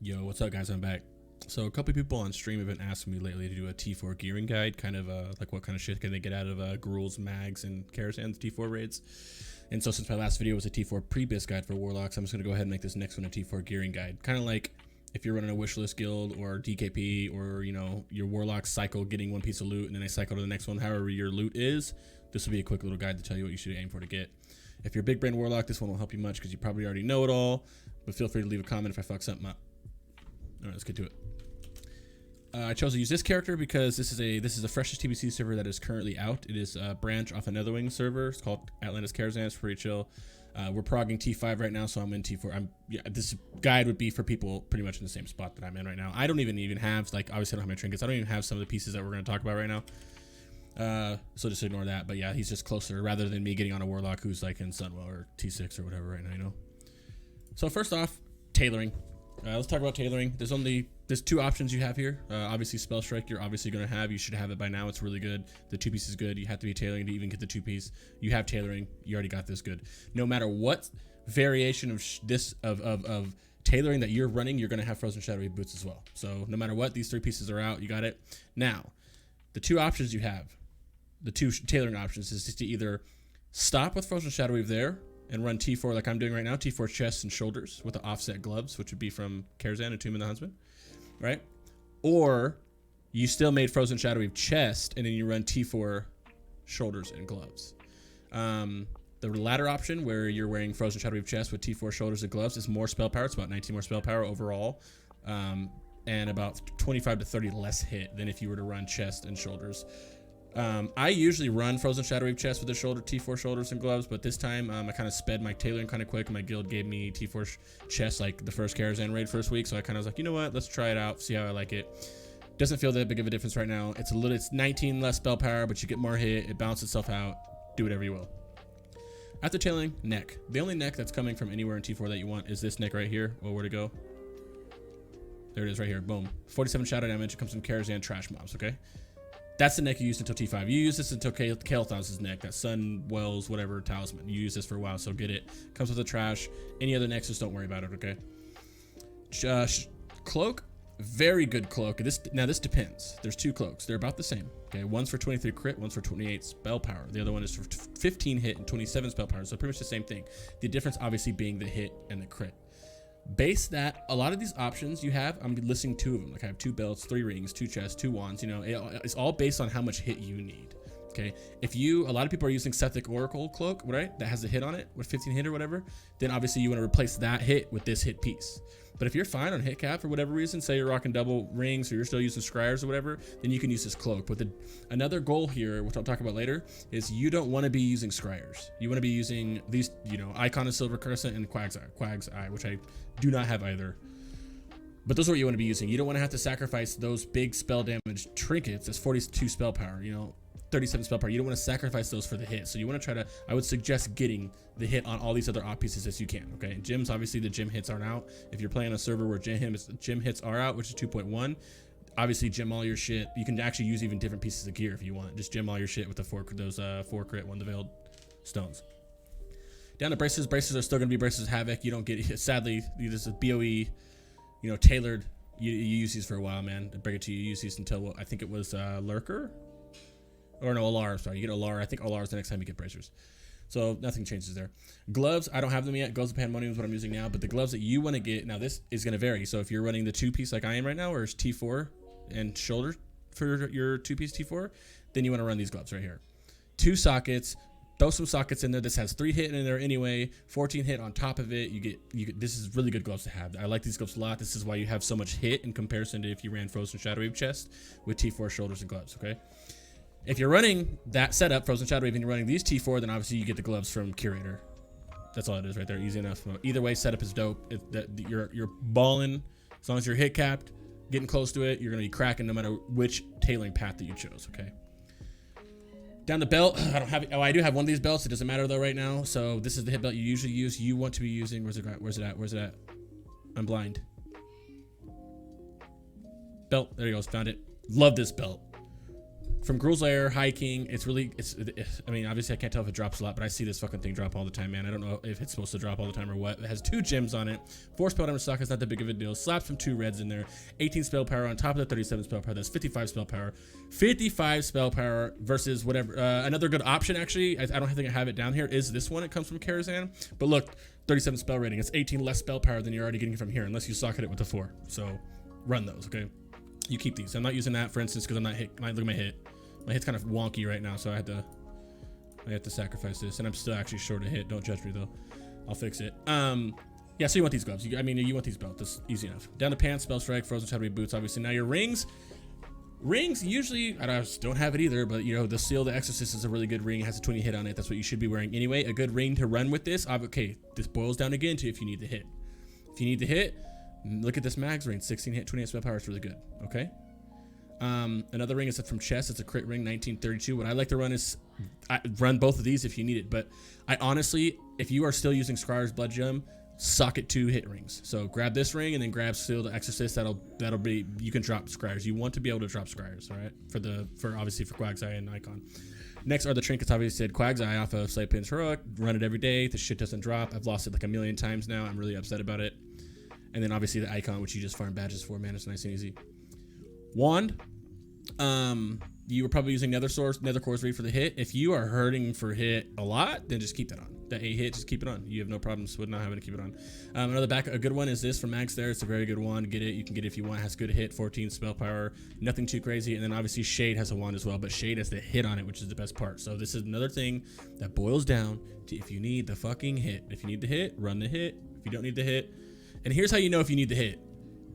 Yo, what's up, guys? I'm back. So a couple people on stream have been asking me lately to do a T4 gearing guide, kind of like what kind of shit can they get out of Gruel's mags and Karazhan's T4 raids. And so since my last video was a T4 pre-BiS guide for Warlocks, I'm just going to go ahead and make this next one a T4 gearing guide. Kind of like if you're running a Wishlist guild or DKP or, you know, your Warlock cycle getting one piece of loot and then they cycle to the next one, however your loot is, this will be a quick little guide to tell you what you should aim for to get. If you're a big brain Warlock, this one won't help you much because you probably already know it all, but feel free to leave a comment if I fuck something up. All right, let's get to it. I chose to use this character because this is the freshest TBC server that is currently out. It is a branch off a Netherwing server. It's called Atlantis Karazhan. It's pretty chill. We're progging T5 right now, so I'm in T4. This guide would be for people pretty much in the same spot that I'm in right now. I don't even have, like, obviously I don't have my trinkets. I don't even have some of the pieces that we're going to talk about right now. So just ignore that. But yeah, he's just closer rather than me getting on a Warlock who's like in Sunwell or T6 or whatever right now, you know. So first off, tailoring. Let's talk about tailoring. There's two options you have here. Obviously Spell Strike you're obviously going to have. You should have it by now. It's really good. The 2-piece is good. You have to be tailoring to even get the 2-piece. You have tailoring. You already got this good. No matter what variation of tailoring that you're running, you're going to have Frozen Shadowy boots as well. So no matter what, these 3 pieces are out. You got it. Now, the two options you have, the two tailoring options, is just to either stop with Frozen Shadowy there and run T4 like I'm doing right now, T4 chest and shoulders with the offset gloves, which would be from Karazhan and Tomb of the Huntsman, right? Or you still made Frozen Shadowy chest and then you run T4 shoulders and gloves. The latter option, where you're wearing Frozen Shadowy chest with T4 shoulders and gloves, is more spell power. It's about 19 more spell power overall, and about 25 to 30 less hit than if you were to run chest and shoulders. I usually run Frozen Shadowy chest with the T4 shoulders and gloves, but this time I kind of sped my tailoring kind of quick. My guild gave me T4 chest like the first Karazhan raid first week, so I kind of was like, you know what, let's try it out, see how I like it. Doesn't feel that big of a difference right now. It's 19 less spell power, but you get more hit. It balances itself out. Do whatever you will. After tailoring, neck. The only neck that's coming from anywhere in T4 that you want is this neck right here. Oh, where to go? There it is right here. Boom. 47 shadow damage. It comes from Karazhan trash mobs, okay? That's the neck you use until T5. You use this until Kael'thas's neck, that Sun Wells, whatever talisman. You use this for a while, so get it. Comes with the trash. Any other necks, just don't worry about it, okay? Cloak, very good cloak. Now this depends. There's 2 cloaks. They're about the same. Okay, one's for 23 crit, one's for 28 spell power. The other one is for 15 hit and 27 spell power. So pretty much the same thing. The difference obviously being the hit and the crit. Base that, a lot of these options you have, I'm listing 2 of them. Like I have 2 belts, 3 rings, 2 chests, 2 wands. You know, it's all based on how much hit you need. Okay, a lot of people are using Sethic Oracle Cloak, right? That has a hit on it with 15 hit or whatever. Then obviously you want to replace that hit with this hit piece. But if you're fine on hit cap for whatever reason, say you're rocking double rings or you're still using scryers or whatever, then you can use this cloak. But another goal here, which I'll talk about later, is you don't want to be using scryers. You want to be using these, you know, Icon of Silver Crescent and Quag's Eye, which I do not have either. But those are what you want to be using. You don't want to have to sacrifice those big spell damage trinkets. That's 42 spell power, you know, 37 spell power. You don't want to sacrifice those for the hit. So you want to try to, I would suggest getting the hit on all these other op pieces as you can, okay? And gems, obviously the gem hits aren't out. If you're playing on a server where gem hits are out, which is 2.1, obviously gem all your shit. You can actually use even different pieces of gear if you want. Just gem all your shit with the 4 crit, 1 the veiled stones. Down to braces. Braces are still going to be braces Havoc. You don't get, sadly, this is BOE, you know, tailored. You use these for a while, man. I break it to you. You use these until, I think it was Lurker? Or no, Alar, sorry. You get Alar. I think Alar is the next time you get bracers. So nothing changes there. Gloves, I don't have them yet. Gloves of Pandemonium is what I'm using now. But the gloves that you want to get, now this is going to vary. So if you're running the 2-piece like I am right now, or it's T4 and shoulder for your 2-piece T4, then you want to run these gloves right here. 2 sockets. Throw some sockets in there. This has 3 hit in there anyway. 14 hit on top of it. You get. This is really good gloves to have. I like these gloves a lot. This is why you have so much hit in comparison to if you ran Frozen Shadowwave chest with T4 shoulders and gloves, okay? If you're running that setup, Frozen Shadowwave, and you're running these T4, then obviously you get the gloves from Curator. That's all it is right there. Easy enough. Either way, setup is dope. You're balling. As long as you're hit capped, getting close to it, you're going to be cracking no matter which tailoring path that you chose, okay? Down the belt, I don't have, I do have one of these belts. It doesn't matter though right now. So this is the hit belt you usually use. You want to be using, where's it at? I'm blind. Belt, there you go, found it. Love this belt. from Gruel's Lair, hiking, I mean, obviously I can't tell if it drops a lot, but I see this fucking thing drop all the time, man. I don't know if it's supposed to drop all the time or what. It has 2 gems on it. 4 spell damage stock is not that big of a deal. Slaps from 2 reds in there. 18 spell power on top of the 37 spell power. That's 55 spell power. 55 spell power versus whatever. Another good option, actually, I don't think I have it down here, is this one. It comes from Karazhan. But look, 37 spell rating. It's 18 less spell power than you're already getting from here, unless you socket it with the 4. So run those, okay? You keep these. I'm not using that, for instance, because I'm not hit. Look at my hit. My hit's kind of wonky right now, so I have to sacrifice this, and I'm still actually short a hit. Don't judge me though. I'll fix it. Yeah. So you want these gloves? You want these belts. That's easy enough. Down to pants, spell strike, frozen shadowy boots. Obviously, now your rings. Rings usually I don't have it either, but you know the seal, the Exorcist is a really good ring. It has a 20 hit on it. That's what you should be wearing anyway. A good ring to run with this. Okay, this boils down again to if you need the hit. If you need the hit, look at this mags ring. 16 hit, 28 spell power. It's really good. Okay. Another ring is from chest. It's a crit ring, 1932. What I like to run is I run both of these if you need it, but I honestly, if you are still using Scryer's Blood Gem, socket 2 hit rings. So grab this ring and then grab Seal the Exorcist. That'll be, you can drop Scryers. You want to be able to drop Scryers, all right? For obviously for Quag's Eye and Icon. Next are the trinkets. Obviously said Quag's Eye off of Slaypin's Heroic. Run it every day. The shit doesn't drop. I've lost it like a million times now. I'm really upset about it. And then obviously the Icon, which you just farm badges for, man. It's nice and easy. Wand. You were probably using Nether Core's Reed for the hit. If you are hurting for hit a lot, then just keep that on. That 8 hit, just keep it on. You have no problems with not having to keep it on. A good one is this from Max there. It's a very good one. Get it. You can get it if you want. It has good hit, 14 spell power. Nothing too crazy. And then obviously Shade has a wand as well, but Shade has the hit on it, which is the best part. So this is another thing that boils down to if you need the fucking hit. If you need the hit, run the hit. If you don't need the hit. And here's how you know if you need the hit.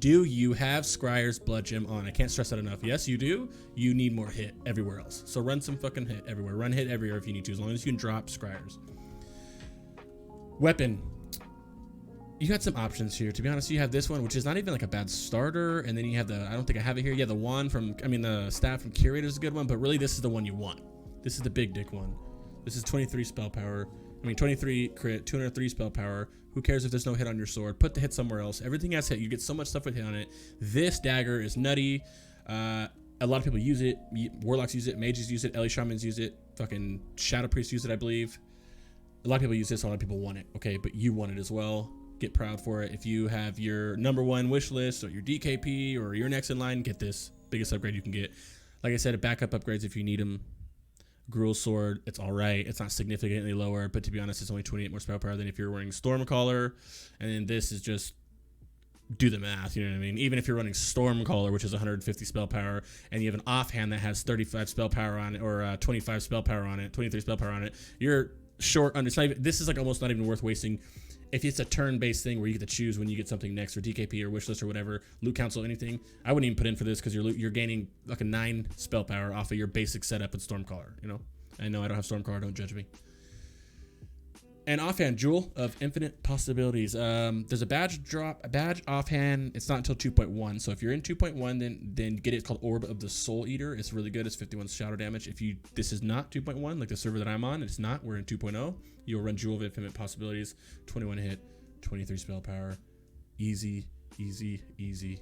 Do you have Scryer's Blood Gem on? I can't stress that enough. Yes, you do. You need more hit everywhere else. So run some fucking hit everywhere. Run hit everywhere if you need to, as long as you can drop Scryer's. Weapon. You got some options here. To be honest, you have this one, which is not even like a bad starter. And then you have I don't think I have it here. Yeah, the wand the staff from Curator is a good one, but really this is the one you want. This is the big dick one. This is 23 spell power. 23 crit, 203 spell power. Who cares if there's no hit on your sword? Put the hit somewhere else. Everything has hit. You get so much stuff with hit on it. This dagger is nutty. A lot of people use it. Warlocks use it. Mages use it. Ellie Shamans use it. Fucking Shadow Priests use it, I believe. A lot of people use this. A lot of people want it. Okay, but you want it as well. Get proud for it. If you have your #1 wish list or your DKP or your next in line, get this. Biggest upgrade you can get. Like I said, backup upgrades if you need them. Gruel Sword, it's all right. It's not significantly lower, but to be honest, it's only 28 more spell power than if you're wearing Stormcaller. And then this is just do the math, you know what I mean? Even if you're running Stormcaller, which is 150 spell power, and you have an offhand that has 35 spell power on it, or 25 spell power on it, 23 spell power on it, you're short on it. This is like almost not even worth wasting. If it's a turn-based thing where you get to choose when you get something next, or DKP or wishlist or whatever, loot council, anything, I wouldn't even put in for this because you're gaining like a 9 spell power off of your basic setup with Stormcaller. You know, I know I don't have Stormcaller. Don't judge me. And offhand, Jewel of Infinite Possibilities. There's a badge offhand. It's not until 2.1. So if you're in 2.1, then get it. It's called Orb of the Soul Eater. It's really good. It's 51 shadow damage. This is not 2.1, like the server that I'm on. It's not. We're in 2.0. You'll run Jewel of Infinite Possibilities. 21 hit, 23 spell power. Easy, easy, easy.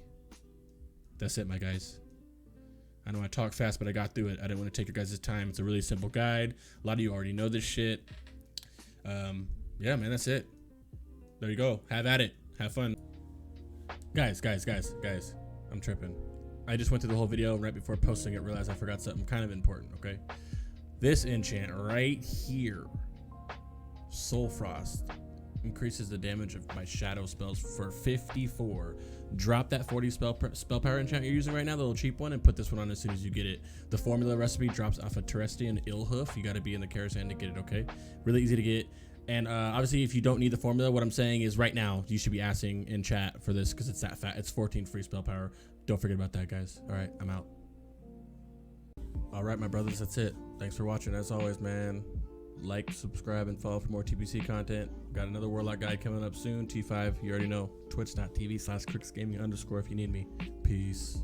That's it, my guys. I know I talk fast, but I got through it. I didn't want to take your guys' time. It's a really simple guide. A lot of you already know this shit. Yeah, man, that's it. There you go. Have at it. Have fun. Guys, I'm tripping. I just went through the whole video right before posting it, realized I forgot something kind of important, okay? This enchant right here, Soul Frost, increases the damage of my shadow spells for 54. Drop that 40 spell power enchant you're using right now, the little cheap one, and put this one on as soon as you get it. The formula recipe drops off of Terestian Illhoof. You got to be in the Karazhan to get it, okay? Really easy to get. And obviously, if you don't need the formula, what I'm saying is right now, you should be asking in chat for this because it's that fat. It's 14 free spell power. Don't forget about that, guys. All right, I'm out. All right, my brothers, that's it. Thanks for watching. As always, man, like, subscribe, and follow for more TBC content. Got another Warlock guide coming up soon. T5, you already know. Twitch.tv/CricksGaming_ if you need me. Peace.